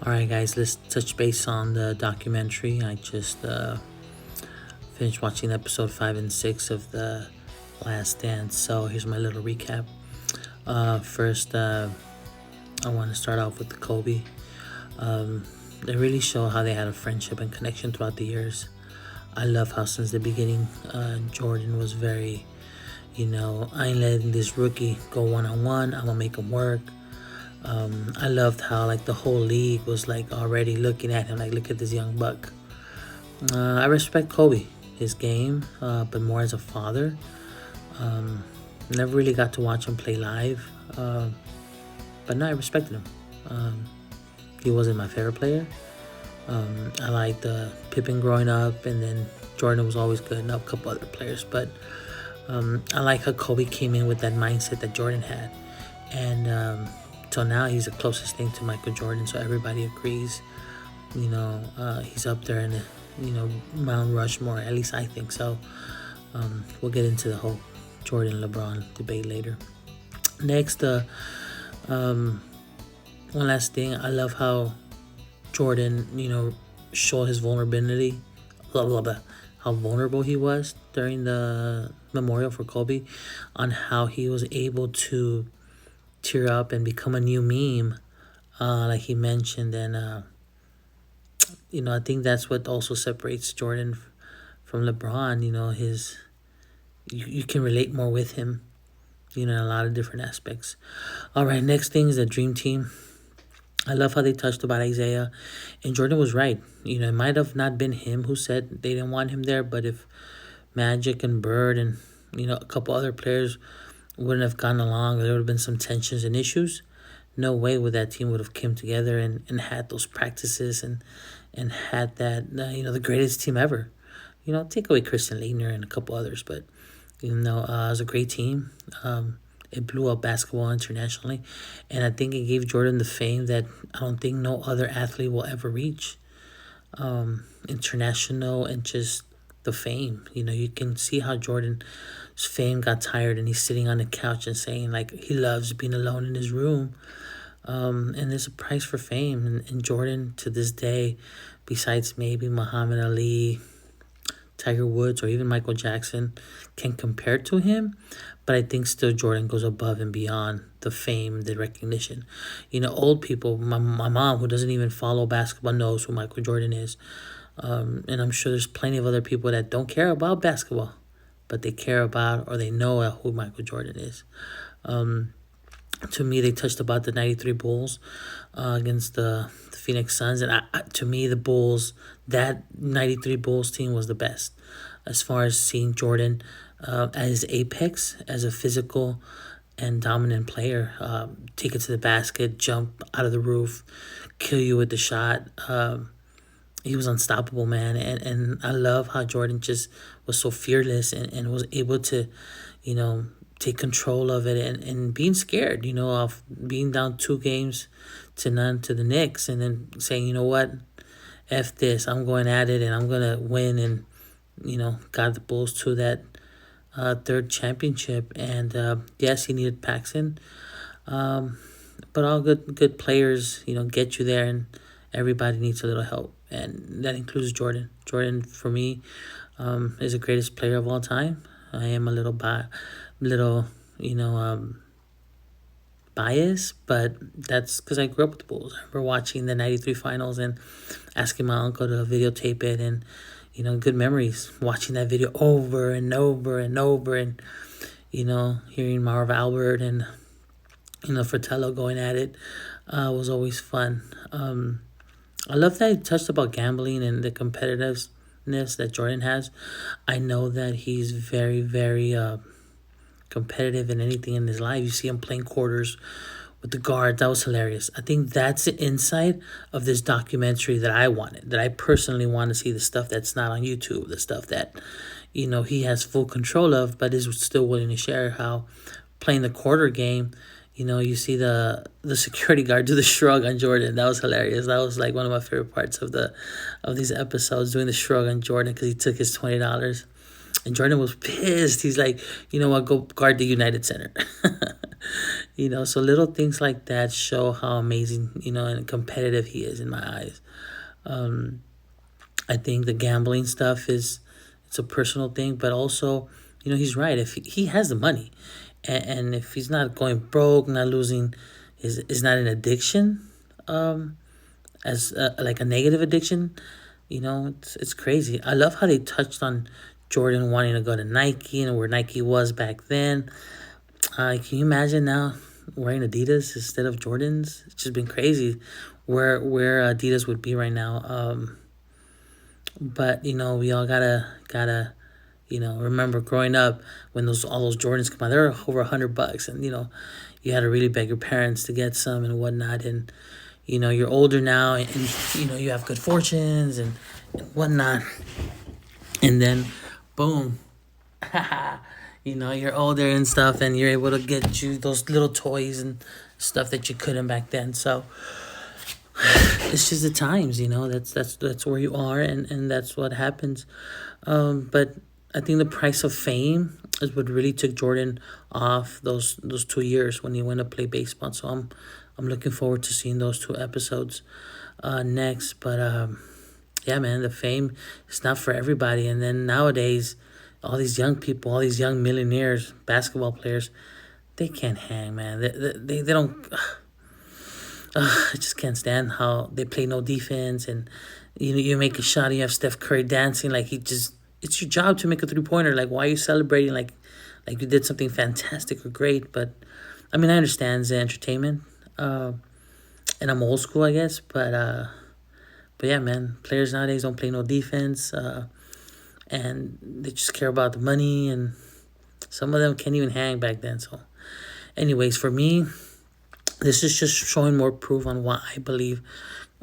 All right, guys, let's touch base on the documentary. I just finished watching episode 5 and 6 of The Last Dance. So here's my little recap. First, I want to start off with the Kobe. They really show how they had a friendship and connection throughout the years. I love how since the beginning, Jordan was very, I ain't letting this rookie go one-on-one. I'm going to make him work. I loved how the whole league was already looking at him look at this young buck. I respect Kobe, his game, but more as a father. Never really got to watch him play live, but no, I respected him. He wasn't my favorite player. I liked Pippen growing up, and then Jordan was always good, and a couple other players. But I like how Kobe came in with that mindset that Jordan had, and till now he's the closest thing to Michael Jordan. So everybody agrees, he's up there in the Mount Rushmore. At least I think so. We'll get into the whole Jordan and LeBron debate later. Next, one last thing. I love how Jordan, showed his vulnerability, how vulnerable he was during the memorial for Kobe, on how he was able to tear up and become a new meme, like he mentioned. And I think that's what also separates Jordan from LeBron. You can relate more with him, in a lot of different aspects. All right, next thing is the Dream Team. I love how they touched about Isaiah, and Jordan was right. It might have not been him who said they didn't want him there, but if Magic and Bird and a couple other players wouldn't have gone along, there would have been some tensions and issues. No way would that team would have come together and had those practices and had that the greatest team ever. Take away Christian Laettner and a couple others, but it was a great team. It blew up basketball internationally, and I think it gave Jordan the fame that I don't think no other athlete will ever reach. International and just the fame. You can see how Jordan's fame got tired, and he's sitting on the couch and saying he loves being alone in his room. And there's a price for fame, and Jordan to this day, besides maybe Muhammad Ali, Tiger Woods, or even Michael Jackson, can compare to him. But I think still Jordan goes above and beyond the fame, the recognition. Old people, my mom, who doesn't even follow basketball, knows who Michael Jordan is. And I'm sure there's plenty of other people that don't care about basketball, but they care about or they know who Michael Jordan is. To me, they touched about the 93 Bulls against the Phoenix Suns. And to me, the Bulls, that 93 Bulls team was the best as far as seeing Jordan at his apex as a physical and dominant player. Take it to the basket, jump out of the roof, kill you with the shot. He was unstoppable, man. And I love how Jordan just was so fearless and was able to, take control of it and being scared, of being down 2-0 to the Knicks, and then saying, what, F this, I'm going at it and I'm going to win, and, got the Bulls to that third championship. And yes, he needed Paxson, but all good players, get you there, and everybody needs a little help, and that includes Jordan. Jordan, for me, is the greatest player of all time. I am a little biased, but that's because I grew up with the Bulls. I remember watching the 93 finals and asking my uncle to videotape it, and good memories watching that video over and over and over, and hearing Marv Albert and Fratello going at it was always fun. I love that he touched about gambling and the competitiveness that Jordan has. I know that he's very, very competitive in anything in his life. You see him playing quarters with the guard. That was hilarious. I think that's the insight of this documentary that I wanted, that I personally want to see, the stuff that's not on YouTube, the stuff that, he has full control of, but is still willing to share. How playing the quarter game, you see the security guard do the shrug on Jordan. That was hilarious. That was one of my favorite parts of these episodes, doing the shrug on Jordan because he took his $20. And Jordan was pissed. He's like, you know what, go guard the United Center. So little things like that show how amazing, and competitive he is in my eyes. I think the gambling stuff it's a personal thing, but also, he's right. If he has the money, and if he's not going broke, not losing, is not an addiction, as like a negative addiction, it's crazy. I love how they touched on Jordan wanting to go to Nike and where Nike was back then. Can you imagine now wearing Adidas instead of Jordans? It's just been crazy where Adidas would be right now. But we all gotta remember growing up when those all those Jordans come out, they're over $100, and you had to really beg your parents to get some and whatnot. And you're older now, and you have good fortunes and whatnot, and then boom, you're older and stuff, and you're able to get you those little toys and stuff that you couldn't back then. So it's just the times, that's where you are, and that's what happens. But I think the price of fame is what really took Jordan off those 2 years when he went to play baseball. So I'm looking forward to seeing those two episodes next. But yeah, man, the fame is not for everybody. And then nowadays, all these young people, all these young millionaires, basketball players, they can't hang, man. They don't. I just can't stand how they play no defense, and you make a shot and you have Steph Curry dancing like it's your job to make a 3-pointer. Like, why are you celebrating like you did something fantastic or great? But I mean, I understand the entertainment, and I'm old school, I guess. But yeah, man, players nowadays don't play no defense, and they just care about the money, and some of them can't even hang back then. So, anyways, for me, this is just showing more proof on why I believe,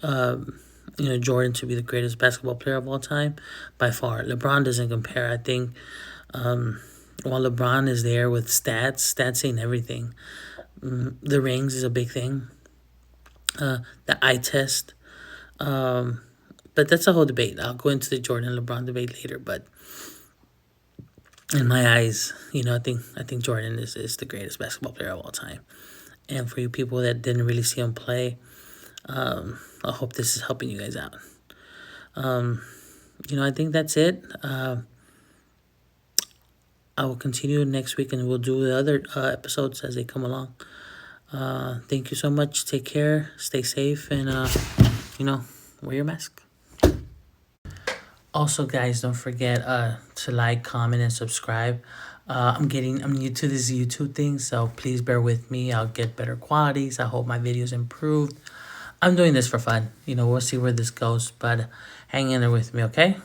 Jordan to be the greatest basketball player of all time by far. LeBron doesn't compare. I think, while LeBron is there with stats ain't everything. The rings is a big thing. The eye test. But that's a whole debate. I'll go into the Jordan and LeBron debate later. But in my eyes, I think Jordan is the greatest basketball player of all time. And for you people that didn't really see him play, I hope this is helping you guys out. I think that's it. I will continue next week, and we'll do the other episodes as they come along. Thank you so much. Take care. Stay safe, and wear your mask. Also, guys, don't forget to like, comment, and subscribe. I'm new to this YouTube thing, so please bear with me. I'll get better qualities. I hope my videos improved. I'm doing this for fun. We'll see where this goes, but hang in there with me, okay?